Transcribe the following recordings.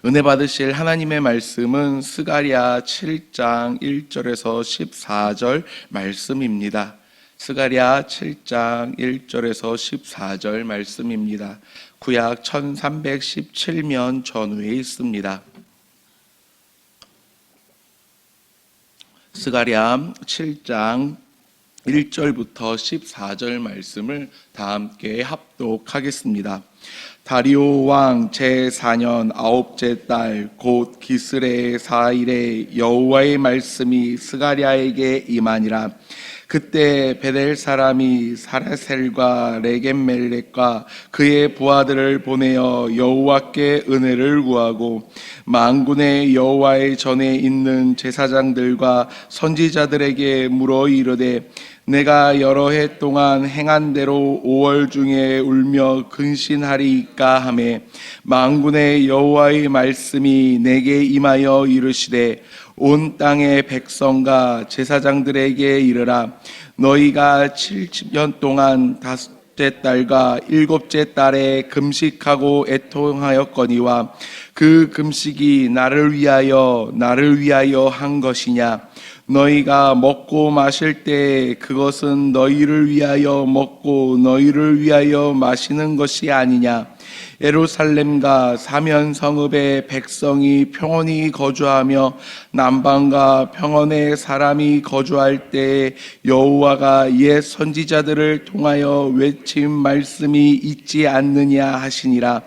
은혜 받으실 하나님의 말씀은 스가랴 7장 1절에서 14절 말씀입니다. 스가랴 7장 1절에서 14절 말씀입니다. 구약 1317년 전후에 있습니다. 스가랴 7장 1절부터 14절 말씀을 다 함께 합독하겠습니다. 다리오 왕 제4년 아홉째 달 곧 기스레 4일에 여호와의 말씀이 스가랴에게 임하니라. 그때 베델 사람이 사라셀과 레겜멜렉과 그의 부하들을 보내어 여호와께 은혜를 구하고 만군의 여호와의 전에 있는 제사장들과 선지자들에게 물어 이르되 내가 여러 해 동안 행한 대로 5월 중에 울며 근신하리이까 하매 만군의 여호와의 말씀이 내게 임하여 이르시되 온 땅의 백성과 제사장들에게 이르라. 너희가 70년 동안 다섯째 달과 일곱째 달에 금식하고 애통하였거니와 그 금식이 나를 위하여 한 것이냐. 너희가 먹고 마실 때 그것은 너희를 위하여 먹고 너희를 위하여 마시는 것이 아니냐. 예루살렘과 사면 성읍의 백성이 평온히 거주하며 남방과 평원의 사람이 거주할 때 여호와가 옛 선지자들을 통하여 외친 말씀이 있지 않느냐 하시니라.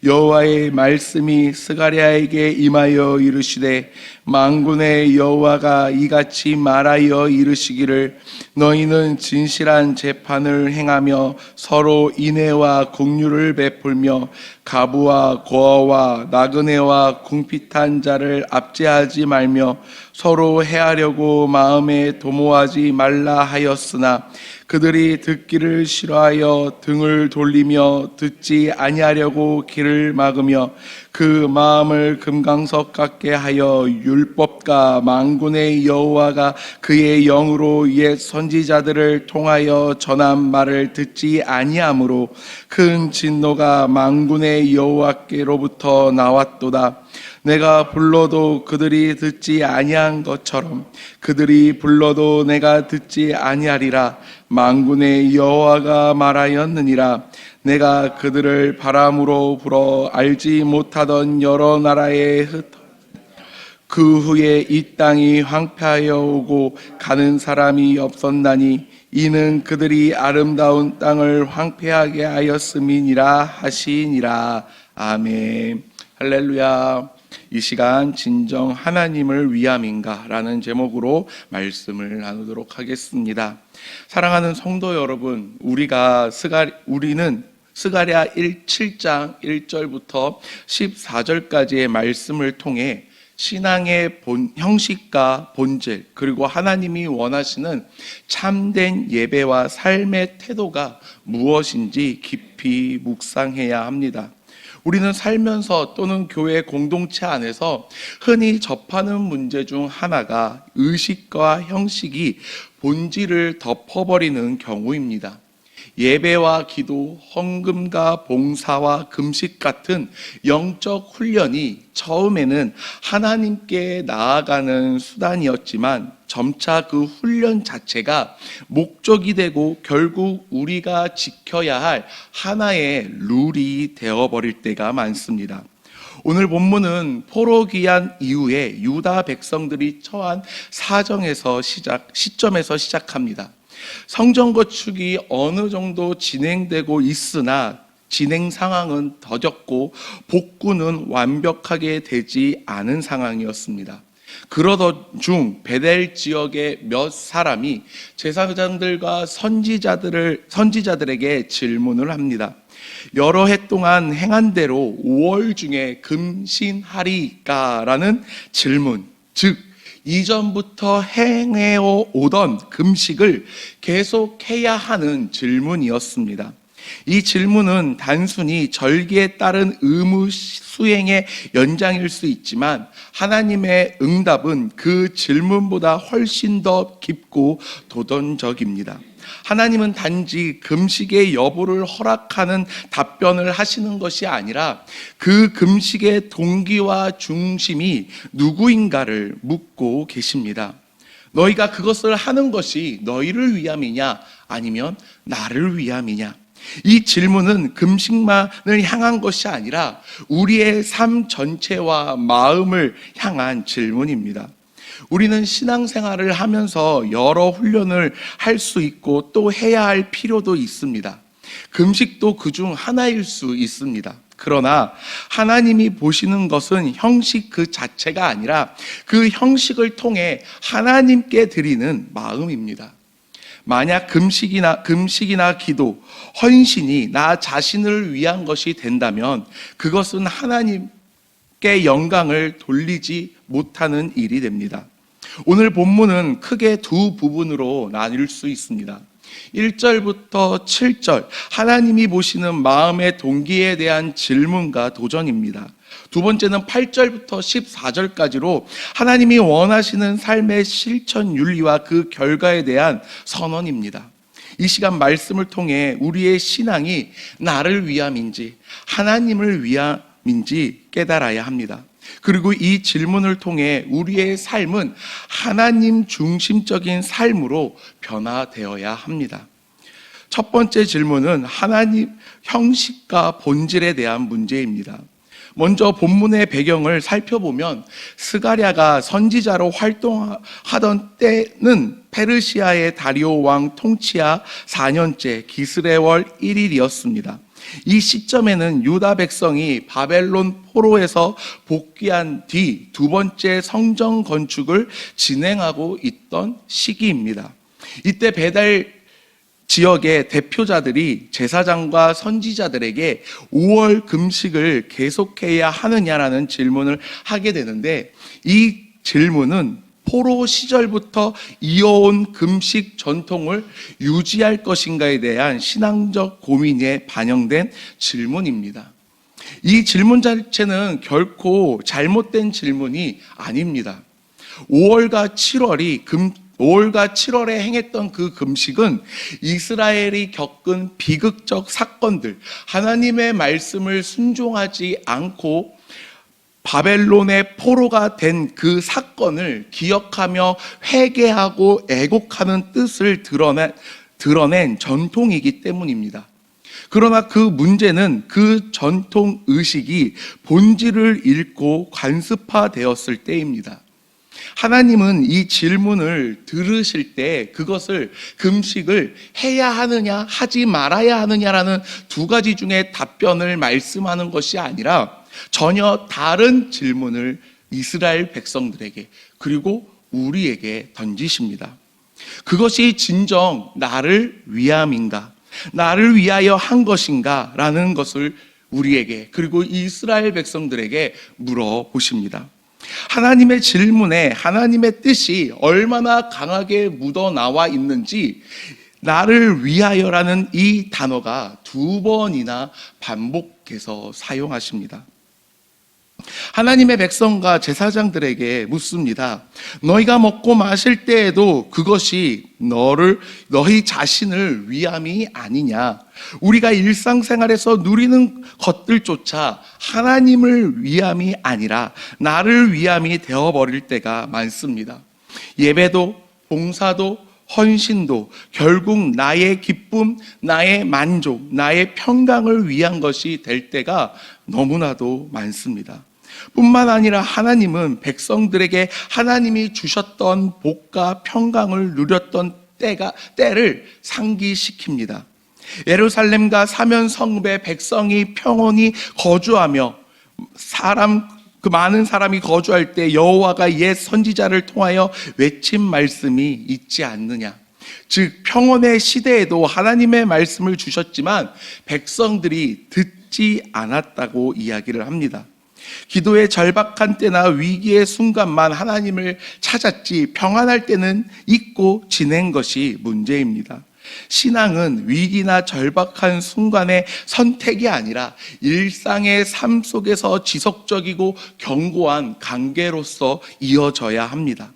여호와의 말씀이 스가랴에게 임하여 이르시되 만군의 여호와가 이같이 말하여 이르시기를 너희는 진실한 재판을 행하며 서로 인애와 긍휼을 베풀며 가부와 고아와 나그네와 궁핍한 자를 압제하지 말며 서로 해하려고 마음에 도모하지 말라 하였으나 그들이 듣기를 싫어하여 등을 돌리며 듣지 아니하려고 귀를 막으며 그 마음을 금강석 같게 하여 율법과 만군의 여호와가 그의 영으로 옛 선지자들을 통하여 전한 말을 듣지 아니하므로 큰 진노가 만군의 여호와께로부터 나왔도다. 내가 불러도 그들이 듣지 아니한 것처럼 그들이 불러도 내가 듣지 아니하리라. 만군의 여호와가 말하였느니라. 내가 그들을 바람으로 불어 알지 못하던 여러 나라에 흩어 그 후에 이 땅이 황폐하여 오고 가는 사람이 없었나니 이는 그들이 아름다운 땅을 황폐하게 하였음이니라 하시니라. 아멘. 할렐루야. 이 시간 진정 하나님을 위함인가 라는 제목으로 말씀을 나누도록 하겠습니다. 사랑하는 성도 여러분, 우리는 스가랴 7장 1절부터 14절까지의 말씀을 통해 신앙의 형식과 본질, 그리고 하나님이 원하시는 참된 예배와 삶의 태도가 무엇인지 깊이 묵상해야 합니다. 우리는 살면서 또는 교회 공동체 안에서 흔히 접하는 문제 중 하나가 의식과 형식이 본질을 덮어버리는 경우입니다. 예배와 기도, 헌금과 봉사와 금식 같은 영적 훈련이 처음에는 하나님께 나아가는 수단이었지만 점차 그 훈련 자체가 목적이 되고 결국 우리가 지켜야 할 하나의 룰이 되어버릴 때가 많습니다. 오늘 본문은 포로기한 이후에 유다 백성들이 처한 시점에서 시작합니다. 성전 건축이 어느 정도 진행되고 있으나 진행 상황은 더뎠고 복구는 완벽하게 되지 않은 상황이었습니다. 그러던 중 베델 지역의 몇 사람이 제사장들과 선지자들에게 질문을 합니다. 여러 해 동안 행한 대로 5월 중에 금신하리까라는 질문, 즉 이전부터 행해 오던 금식을 계속해야 하는 질문이었습니다. 이 질문은 단순히 절기에 따른 의무 수행의 연장일 수 있지만 하나님의 응답은 그 질문보다 훨씬 더 깊고 도전적입니다. 하나님은 단지 금식의 여부를 허락하는 답변을 하시는 것이 아니라 그 금식의 동기와 중심이 누구인가를 묻고 계십니다. 너희가 그것을 하는 것이 너희를 위함이냐 아니면 나를 위함이냐? 이 질문은 금식만을 향한 것이 아니라 우리의 삶 전체와 마음을 향한 질문입니다. 우리는 신앙생활을 하면서 여러 훈련을 할 수 있고 또 해야 할 필요도 있습니다. 금식도 그중 하나일 수 있습니다. 그러나 하나님이 보시는 것은 형식 그 자체가 아니라 그 형식을 통해 하나님께 드리는 마음입니다. 만약 금식이나 기도, 헌신이 나 자신을 위한 것이 된다면 그것은 하나님께 영광을 돌리지 못하는 일이 됩니다. 오늘 본문은 크게 두 부분으로 나눌 수 있습니다. 1절부터 7절, 하나님이 보시는 마음의 동기에 대한 질문과 도전입니다. 두 번째는 8절부터 14절까지로 하나님이 원하시는 삶의 실천 윤리와 그 결과에 대한 선언입니다. 이 시간 말씀을 통해 우리의 신앙이 나를 위함인지 하나님을 위함인지 깨달아야 합니다. 그리고 이 질문을 통해 우리의 삶은 하나님 중심적인 삶으로 변화되어야 합니다. 첫 번째 질문은 하나님 형식과 본질에 대한 문제입니다. 먼저 본문의 배경을 살펴보면 스가랴가 선지자로 활동하던 때는 페르시아의 다리오 왕 통치하 4년째 기스레월 1일이었습니다. 이 시점에는 유다 백성이 바벨론 포로에서 복귀한 뒤 두 번째 성전 건축을 진행하고 있던 시기입니다. 이때 배달 지역의 대표자들이 제사장과 선지자들에게 5월 금식을 계속해야 하느냐라는 질문을 하게 되는데, 이 질문은 포로 시절부터 이어온 금식 전통을 유지할 것인가에 대한 신앙적 고민에 반영된 질문입니다. 이 질문 자체는 결코 잘못된 질문이 아닙니다. 5월과 7월에 행했던 그 금식은 이스라엘이 겪은 비극적 사건들, 하나님의 말씀을 순종하지 않고 바벨론의 포로가 된 그 사건을 기억하며 회개하고 애곡하는 뜻을 드러낸 전통이기 때문입니다. 그러나 그 문제는 그 전통 의식이 본질을 잃고 관습화되었을 때입니다. 하나님은 이 질문을 들으실 때 그것을 금식을 해야 하느냐 하지 말아야 하느냐라는 두 가지 중에 답변을 말씀하는 것이 아니라 전혀 다른 질문을 이스라엘 백성들에게 그리고 우리에게 던지십니다. 그것이 진정 나를 위함인가? 나를 위하여 한 것인가? 라는 것을 우리에게 그리고 이스라엘 백성들에게 물어보십니다. 하나님의 질문에 하나님의 뜻이 얼마나 강하게 묻어나와 있는지 나를 위하여라는 이 단어가 두 번이나 반복해서 사용하십니다. 하나님의 백성과 제사장들에게 묻습니다. 너희가 먹고 마실 때에도 그것이 너희 자신을 위함이 아니냐? 우리가 일상생활에서 누리는 것들조차 하나님을 위함이 아니라 나를 위함이 되어버릴 때가 많습니다. 예배도 봉사도 헌신도 결국 나의 기쁨, 나의 만족, 나의 평강을 위한 것이 될 때가 너무나도 많습니다. 뿐만 아니라 하나님은 백성들에게 하나님이 주셨던 복과 평강을 누렸던 때를 상기시킵니다. 예루살렘과 사면 성읍에 백성이 평온히 거주하며 그 많은 사람이 거주할 때 여호와가 옛 선지자를 통하여 외친 말씀이 있지 않느냐. 즉 평온의 시대에도 하나님의 말씀을 주셨지만 백성들이 듣지 않았다고 이야기를 합니다. 기도의 절박한 때나 위기의 순간만 하나님을 찾았지 평안할 때는 잊고 지낸 것이 문제입니다. 신앙은 위기나 절박한 순간의 선택이 아니라 일상의 삶 속에서 지속적이고 견고한 관계로서 이어져야 합니다.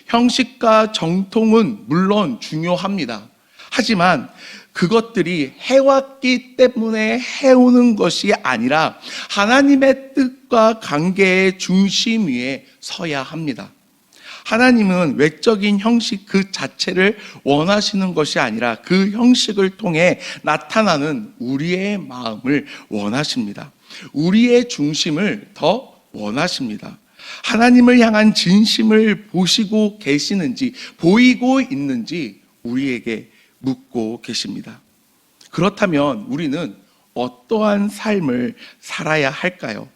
형식과 정통은 물론 중요합니다. 하지만 그것들이 해왔기 때문에 해오는 것이 아니라 하나님의 뜻과 관계의 중심 위에 서야 합니다. 하나님은 외적인 형식 그 자체를 원하시는 것이 아니라 그 형식을 통해 나타나는 우리의 마음을 원하십니다. 우리의 중심을 더 원하십니다. 하나님을 향한 진심을 보시고 계시는지, 보이고 있는지 우리에게 묻고 계십니다. 그렇다면 우리는 어떠한 삶을 살아야 할까요?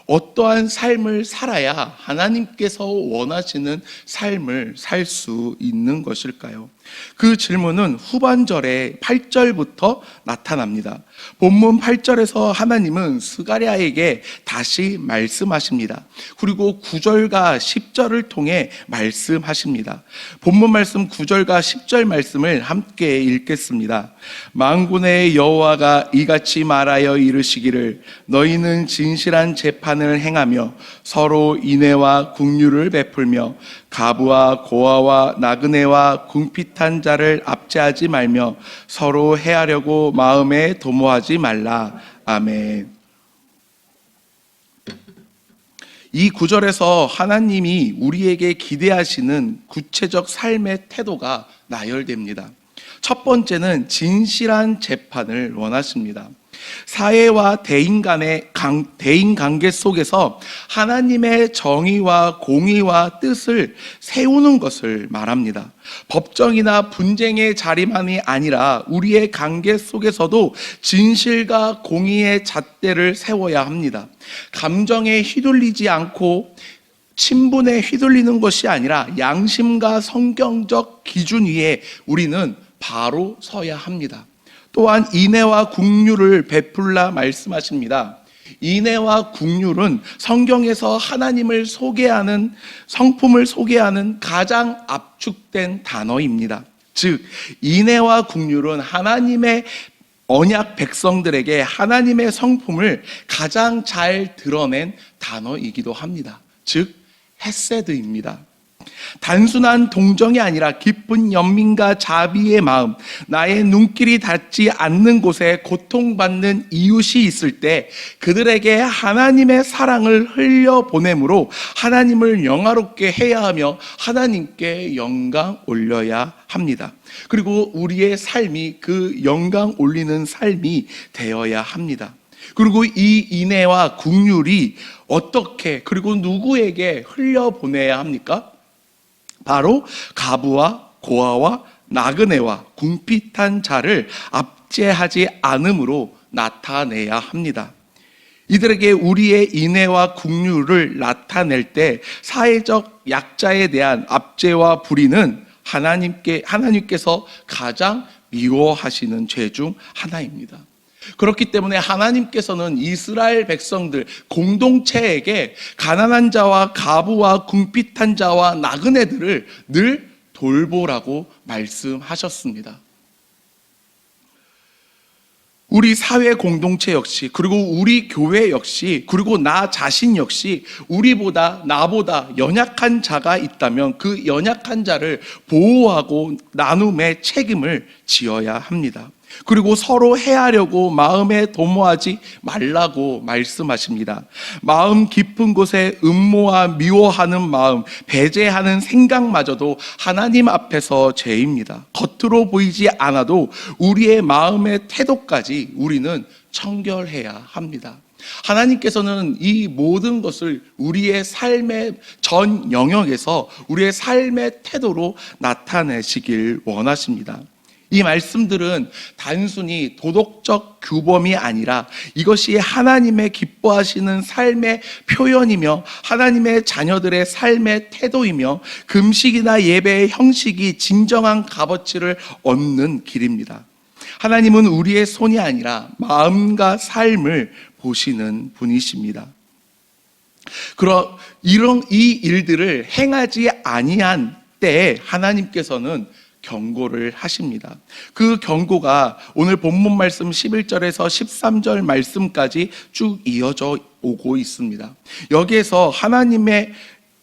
어떠한 삶을 살아야 하나님께서 원하시는 삶을 살 수 있는 것일까요? 그 질문은 후반절의 8절부터 나타납니다. 본문 8절에서 하나님은 스가랴에게 다시 말씀하십니다. 그리고 9절과 10절을 통해 말씀하십니다. 본문 말씀 9절과 10절 말씀을 함께 읽겠습니다. 만군의 여호와가 이같이 말하여 이르시기를 너희는 진실한 재판을 행하며 서로 인애와 긍휼을 베풀며 가부와 고아와 나그네와 궁핍한 자를 압제하지 말며 서로 해하려고 마음에 도모하지 말라. 아멘. 이 구절에서 하나님이 우리에게 기대하시는 구체적 삶의 태도가 나열됩니다. 첫 번째는 진실한 재판을 원하십니다. 사회와 대인 간의 대인 관계 속에서 하나님의 정의와 공의와 뜻을 세우는 것을 말합니다. 법정이나 분쟁의 자리만이 아니라 우리의 관계 속에서도 진실과 공의의 잣대를 세워야 합니다. 감정에 휘둘리지 않고 친분에 휘둘리는 것이 아니라 양심과 성경적 기준 위에 우리는 바로 서야 합니다. 또한 인애와 긍휼을 베풀라 말씀하십니다. 인애와 긍휼은 성경에서 하나님을 소개하는, 성품을 소개하는 가장 압축된 단어입니다. 즉 인애와 긍휼은 하나님의 언약 백성들에게 하나님의 성품을 가장 잘 드러낸 단어이기도 합니다. 즉 헤세드입니다. 단순한 동정이 아니라 깊은 연민과 자비의 마음, 나의 눈길이 닿지 않는 곳에 고통받는 이웃이 있을 때 그들에게 하나님의 사랑을 흘려보내므로 하나님을 영화롭게 해야 하며 하나님께 영광 올려야 합니다. 그리고 우리의 삶이 그 영광 올리는 삶이 되어야 합니다. 그리고 이 인애와 긍휼이 어떻게 그리고 누구에게 흘려보내야 합니까? 바로 가부와 고아와 나그네와 궁핍한 자를 압제하지 않음으로 나타내야 합니다. 이들에게 우리의 인애와 긍휼을 나타낼 때 사회적 약자에 대한 압제와 불의는 하나님께서 가장 미워하시는 죄 중 하나입니다. 그렇기 때문에 하나님께서는 이스라엘 백성들 공동체에게 가난한 자와 가부와 궁핍한 자와 나그네들을 늘 돌보라고 말씀하셨습니다. 우리 사회 공동체 역시, 그리고 우리 교회 역시, 그리고 나 자신 역시 나보다 연약한 자가 있다면 그 연약한 자를 보호하고 나눔의 책임을 지어야 합니다. 그리고 서로 해하려고 마음에 도모하지 말라고 말씀하십니다. 마음 깊은 곳에 음모와 미워하는 마음, 배제하는 생각마저도 하나님 앞에서 죄입니다. 겉으로 보이지 않아도 우리의 마음의 태도까지 우리는 청결해야 합니다. 하나님께서는 이 모든 것을 우리의 삶의 전 영역에서 우리의 삶의 태도로 나타내시길 원하십니다. 이 말씀들은 단순히 도덕적 규범이 아니라 이것이 하나님의 기뻐하시는 삶의 표현이며 하나님의 자녀들의 삶의 태도이며 금식이나 예배의 형식이 진정한 값어치를 얻는 길입니다. 하나님은 우리의 손이 아니라 마음과 삶을 보시는 분이십니다. 이런 이 일들을 행하지 아니한 때에 하나님께서는 경고를 하십니다. 그 경고가 오늘 본문 말씀 11절에서 13절 말씀까지 쭉 이어져 오고 있습니다. 여기에서 하나님의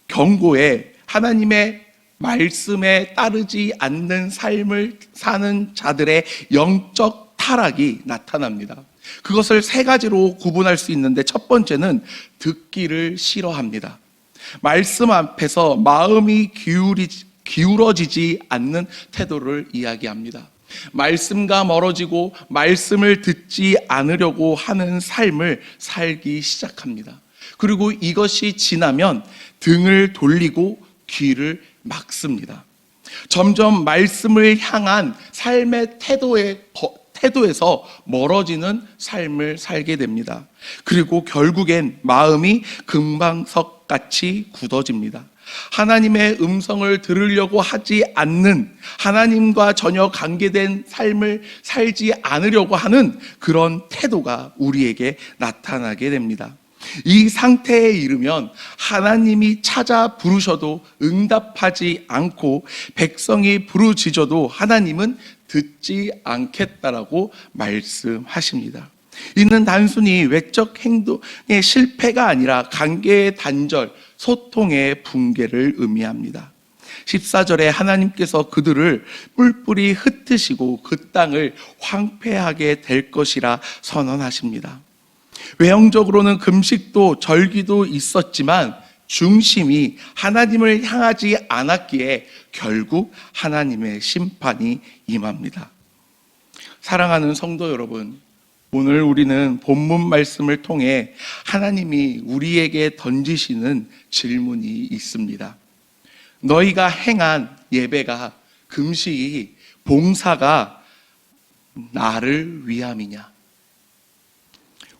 경고에 하나님의 말씀에 따르지 않는 삶을 사는 자들의 영적 타락이 나타납니다. 그것을 세 가지로 구분할 수 있는데, 첫 번째는 듣기를 싫어합니다. 말씀 앞에서 마음이 기울어지지 않는 태도를 이야기합니다. 말씀과 멀어지고 말씀을 듣지 않으려고 하는 삶을 살기 시작합니다. 그리고 이것이 지나면 등을 돌리고 귀를 막습니다. 점점 말씀을 향한 삶의 태도에서 멀어지는 삶을 살게 됩니다. 그리고 결국엔 마음이 금방석같이 굳어집니다. 하나님의 음성을 들으려고 하지 않는, 하나님과 전혀 관계된 삶을 살지 않으려고 하는 그런 태도가 우리에게 나타나게 됩니다. 이 상태에 이르면 하나님이 찾아 부르셔도 응답하지 않고, 백성이 부르짖어도 하나님은 듣지 않겠다라고 말씀하십니다. 이는 단순히 외적 행동의 실패가 아니라 관계의 단절, 소통의 붕괴를 의미합니다. 14절에 하나님께서 그들을 뿔뿔이 흩으시고 그 땅을 황폐하게 될 것이라 선언하십니다. 외형적으로는 금식도 절기도 있었지만 중심이 하나님을 향하지 않았기에 결국 하나님의 심판이 임합니다. 사랑하는 성도 여러분, 오늘 우리는 본문 말씀을 통해 하나님이 우리에게 던지시는 질문이 있습니다. 너희가 행한 예배가, 금식이, 봉사가 나를 위함이냐?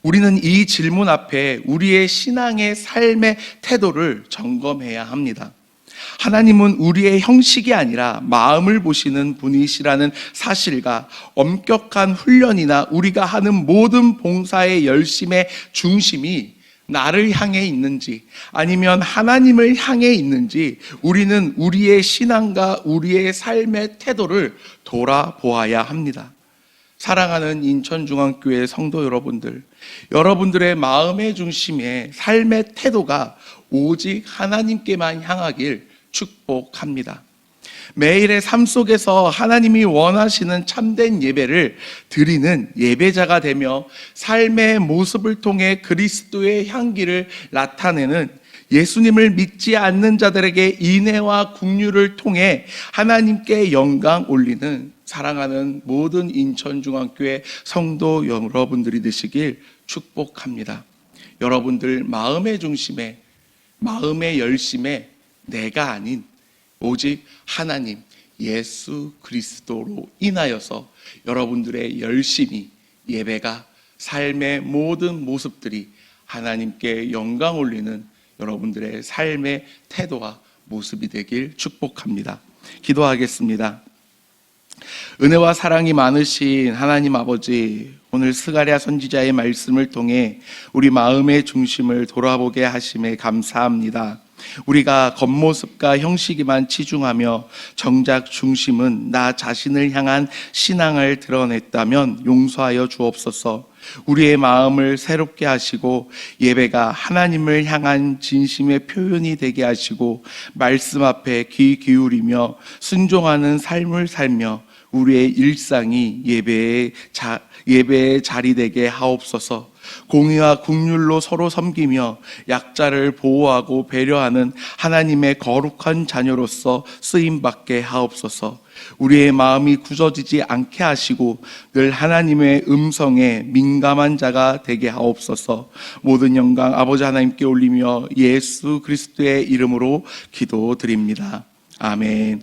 우리는 이 질문 앞에 우리의 신앙의 삶의 태도를 점검해야 합니다. 하나님은 우리의 형식이 아니라 마음을 보시는 분이시라는 사실과 엄격한 훈련이나 우리가 하는 모든 봉사의 열심의 중심이 나를 향해 있는지 아니면 하나님을 향해 있는지, 우리는 우리의 신앙과 우리의 삶의 태도를 돌아보아야 합니다. 사랑하는 인천중앙교회 성도 여러분들, 여러분들의 마음의 중심에 삶의 태도가 오직 하나님께만 향하길 축복합니다. 매일의 삶 속에서 하나님이 원하시는 참된 예배를 드리는 예배자가 되며 삶의 모습을 통해 그리스도의 향기를 나타내는, 예수님을 믿지 않는 자들에게 인애와 긍휼을 통해 하나님께 영광 올리는 사랑하는 모든 인천중앙교회 성도 여러분들이 되시길 축복합니다. 여러분들 마음의 중심에, 마음의 열심에 내가 아닌 오직 하나님 예수 그리스도로 인하여서 여러분들의 열심이, 예배가, 삶의 모든 모습들이 하나님께 영광 올리는 여러분들의 삶의 태도와 모습이 되길 축복합니다. 기도하겠습니다. 은혜와 사랑이 많으신 하나님 아버지, 오늘 스가랴 선지자의 말씀을 통해 우리 마음의 중심을 돌아보게 하심에 감사합니다. 우리가 겉모습과 형식에만 치중하며 정작 중심은 나 자신을 향한 신앙을 드러냈다면 용서하여 주옵소서. 우리의 마음을 새롭게 하시고 예배가 하나님을 향한 진심의 표현이 되게 하시고, 말씀 앞에 귀 기울이며 순종하는 삶을 살며 우리의 일상이 예배의 자리 되게 하옵소서. 공의와 긍휼로 서로 섬기며 약자를 보호하고 배려하는 하나님의 거룩한 자녀로서 쓰임받게 하옵소서. 우리의 마음이 굳어지지 않게 하시고 늘 하나님의 음성에 민감한 자가 되게 하옵소서. 모든 영광 아버지 하나님께 올리며 예수 그리스도의 이름으로 기도드립니다. 아멘.